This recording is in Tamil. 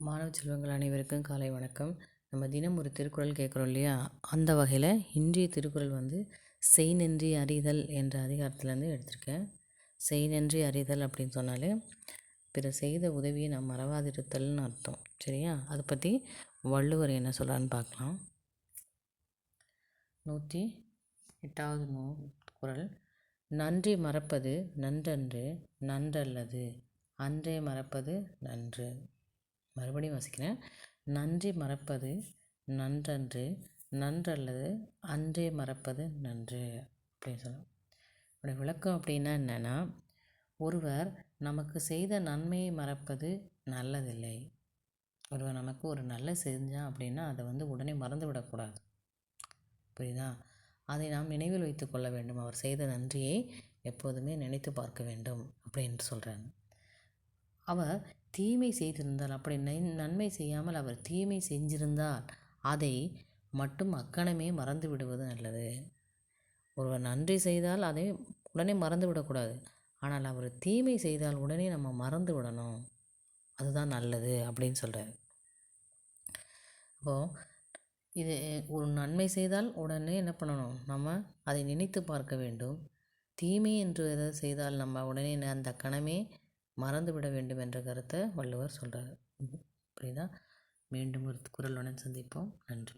மாணவ செல்வங்கள் அனைவருக்கும் காலை வணக்கம். நம்ம தினம் ஒரு திருக்குறள் கேட்குறோம் இல்லையா? அந்த வகையில் இன்றைய திருக்குறள் செய் நன்றி அறிதல் என்ற அதிகாரத்துலேருந்து எடுத்திருக்கேன். செய் நன்றி அறிதல் அப்படின்னு சொன்னாலே பிறர் செய்த உதவியை நாம் மறவாதிருத்தல்னு அர்த்தம். சரியா? அதை பற்றி வள்ளுவர் என்ன சொல்கிறான்னு பார்க்கலாம். 108வது குறள். நன்றி மறப்பது நன்றன்று நன்றல்லது, அன்றே மறப்பது நன்று. மறுபடியும் வாசிக்கிறேன். நன்றி மறப்பது நன்றன்று நன்றல்லது, அன்றே மறப்பது நன்று அப்படின்னு சொல்லலாம். இப்படி விளக்கம் அப்படின்னா என்னென்னா, ஒருவர் நமக்கு செய்த நன்மையை மறப்பது நல்லதில்லை. ஒருவர் நமக்கு ஒரு நல்ல செஞ்சான் அப்படின்னா அதை உடனே மறந்து விடக்கூடாது. புரியுதா? அதை நாம் நினைவில் வைத்து கொள்ள வேண்டும். அவர் செய்த நன்றியை எப்போதுமே நினைத்து பார்க்க வேண்டும் அப்படின்னு சொல்கிறாங்க. அவர் தீமை செய்திருந்தால், அப்படி நன்மை செய்யாமல் அவர் தீமை செஞ்சிருந்தால் அதை மட்டும் அக்கணமே மறந்து விடுவது நல்லது. ஒருவர் நன்றி செய்தால் அதை உடனே மறந்து விடக்கூடாது. ஆனால் அவர் தீமை செய்தால் உடனே நம்ம மறந்து விடணும். அதுதான் நல்லது அப்படின்னு சொல்கிறார். அப்போது இது ஒரு நன்மை செய்தால் உடனே என்ன பண்ணணும்? நம்ம அதை நினைத்து பார்க்க வேண்டும். தீமை என்று எதாவது செய்தால் நம்ம உடனே அந்த கணமே மறந்து விட வேண்டும் என்ற கருத்தை வள்ளுவர் சொல்கிறார். புரியுதா? மீண்டும் ஒரு குறளுடன் சந்திப்போம். நன்றி.